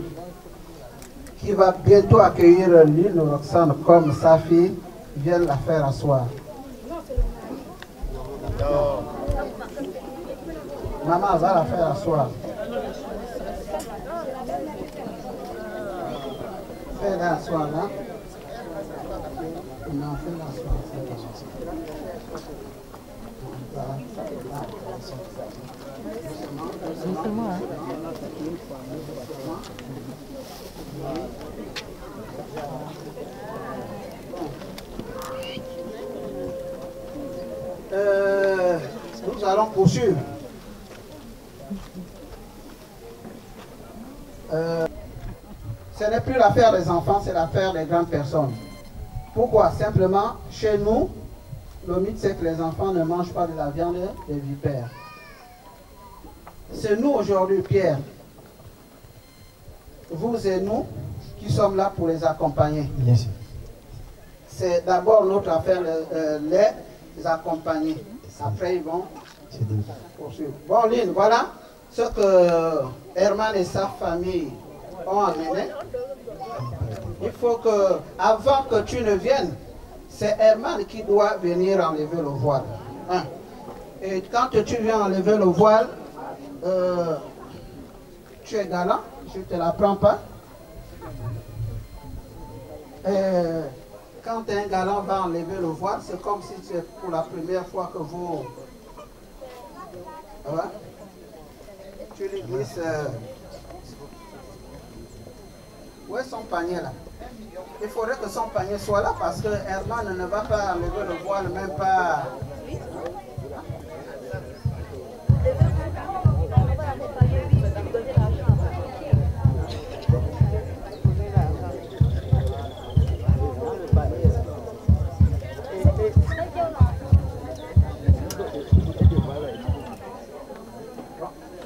qui va bientôt accueillir Lille Roxane comme sa fille, vienne la faire asseoir. Maman va la faire asseoir. Fais-la asseoir là. Non, fais-la asseoir. Nous allons poursuivre. Ce n'est plus l'affaire des enfants, c'est l'affaire des grandes personnes. Pourquoi? Simplement, chez nous, le mythe c'est que les enfants ne mangent pas de la viande des vipères. C'est nous aujourd'hui, Pierre, vous et nous, qui sommes là pour les accompagner. Bien sûr. C'est d'abord notre affaire les accompagner. Après, ils vont poursuivre. Bon, Lynn, voilà ce que Herman et sa famille ont amené. Il faut que, avant que tu ne viennes, c'est Herman qui doit venir enlever le voile. Hein? Et quand tu viens enlever le voile, tu es galant, je ne te l'apprends pas. Quand un galant va enlever le voile, c'est comme si c'est pour la première fois que vous... Ouais. Tu lui glisses... Où est son panier là? Il faudrait que son panier soit là parce que Herman ne va pas enlever le voile, même pas...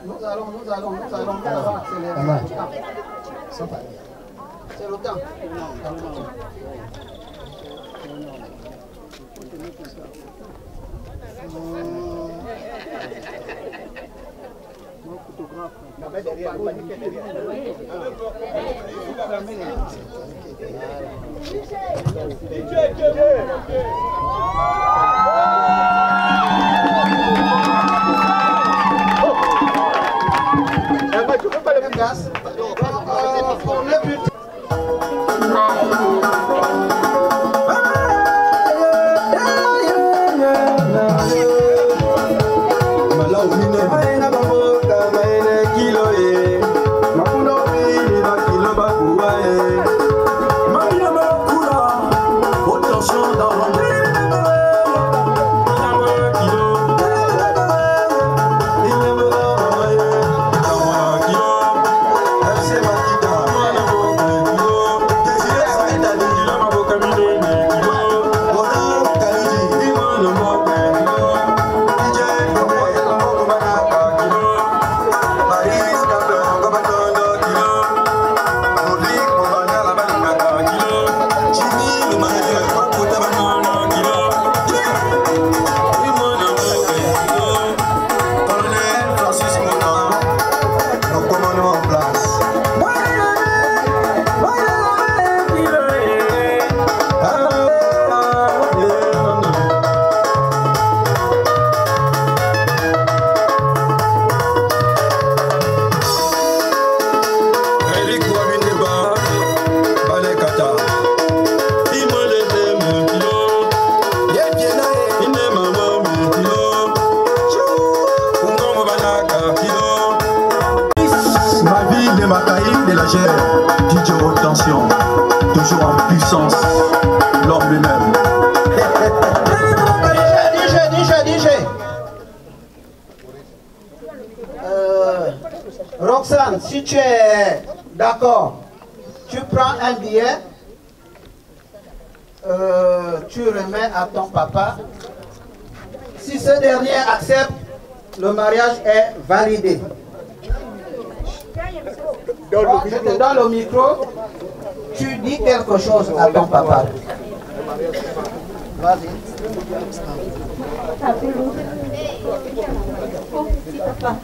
Nous allons accélérer. C'est le temps. Pour le but. Hassan, si tu es d'accord, tu prends un billet, tu remets à ton papa. Si ce dernier accepte, le mariage est validé. Bon, je te donne le micro, tu dis quelque chose à ton papa. Vas-y. Oh, petit papa.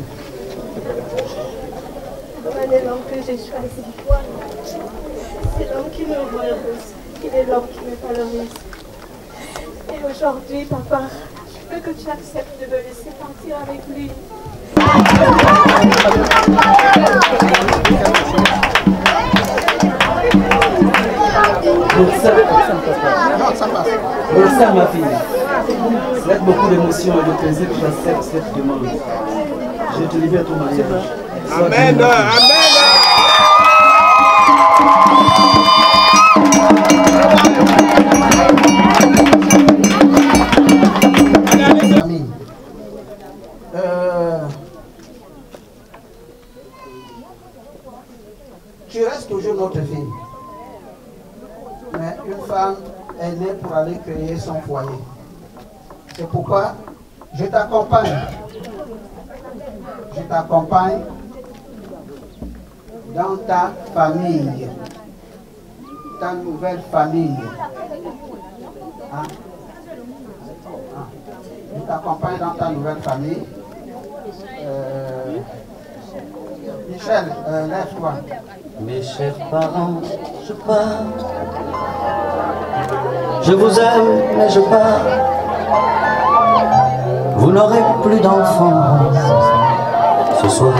Voilà l'homme que j'ai choisi. C'est l'homme qui me rend heureuse. Il est l'homme qui me valorise. Et aujourd'hui, papa, je veux que tu acceptes de me laisser partir avec lui. Donc ça ma fille, c'est avec beaucoup d'émotion et de plaisir que j'accepte cette demande. Je te libère ton mariage. Amen, Tu restes toujours notre fille. Mais une femme est née pour aller créer son foyer. C'est pourquoi je t'accompagne. Je t'accompagne dans ta famille, ta nouvelle famille. Hein? Je t'accompagne dans ta nouvelle famille. Michel, lève-toi. Mes chers parents, je pars. Je vous aime, mais je pars. Vous n'aurez plus d'enfants ce soir.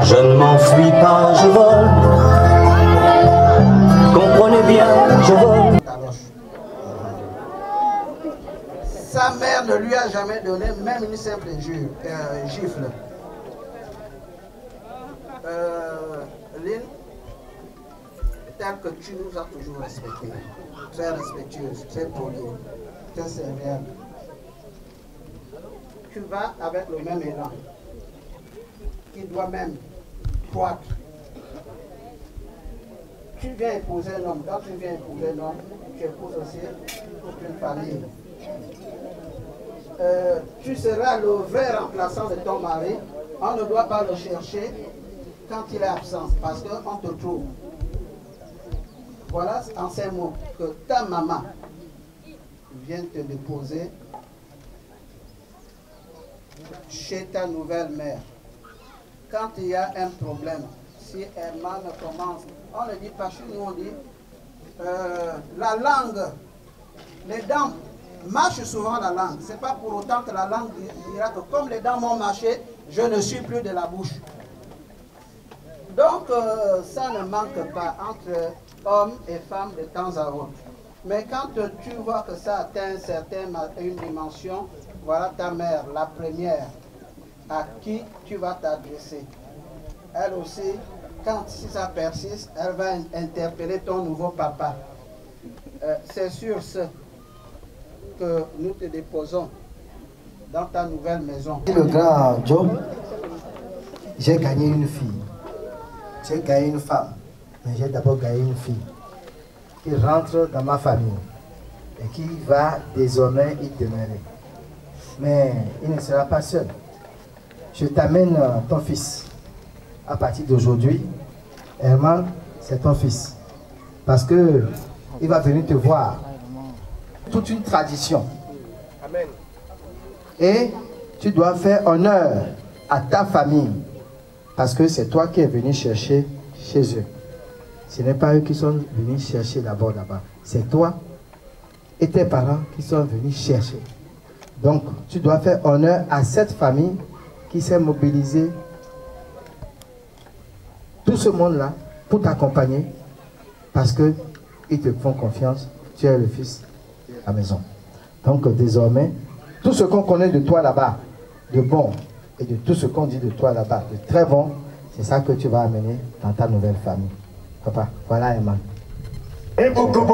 Je ne m'enfuis pas, je vole. Comprenez bien, je vole. Sa mère ne lui a jamais donné même une simple gifle. Lynn, telle que tu nous as toujours respectés, très respectueuse, très polie, très serviable. Tu vas avec le même élan, qui doit même croître. Tu viens épouser un homme, quand tu viens épouser un homme, tu épouses aussi toute une famille. Tu seras le vrai remplaçant de ton mari. On ne doit pas le chercher quand il est absent, parce qu'on te trouve. Voilà en ces mots que ta maman vient te déposer chez ta nouvelle mère. Quand il y a un problème, si Herman commence, on ne dit pas chez nous, on dit la langue, les dents marchent souvent la langue. Ce n'est pas pour autant que la langue dira que comme les dents m'ont marché, je ne suis plus de la bouche. Donc, ça ne manque pas entre hommes et femmes de temps à autre. Mais quand tu vois que ça atteint une dimension, voilà ta mère, la première, à qui tu vas t'adresser. Elle aussi, si ça persiste, elle va interpeller ton nouveau papa. C'est sur ce que nous te déposons dans ta nouvelle maison. Le grand Joe, j'ai gagné une fille. J'ai gagné une femme, mais j'ai d'abord gagné une fille qui rentre dans ma famille et qui va désormais y demeurer. Mais il ne sera pas seul. Je t'amène ton fils. À partir d'aujourd'hui, Herman, c'est ton fils. Parce que il va venir te voir. Toute une tradition. Amen. Et tu dois faire honneur à ta famille. Parce que c'est toi qui es venu chercher chez eux. Ce n'est pas eux qui sont venus chercher d'abord là-bas. C'est toi et tes parents qui sont venus chercher. Donc, tu dois faire honneur à cette famille qui s'est mobilisée. Tout ce monde-là pour t'accompagner. Parce qu'ils te font confiance. Tu es le fils de la maison. Donc, désormais, tout ce qu'on connaît de toi là-bas, de bon, et de tout ce qu'on dit de toi là-bas, de très bon, c'est ça que tu vas amener dans ta nouvelle famille. Papa, voilà Herman. Et beaucoup.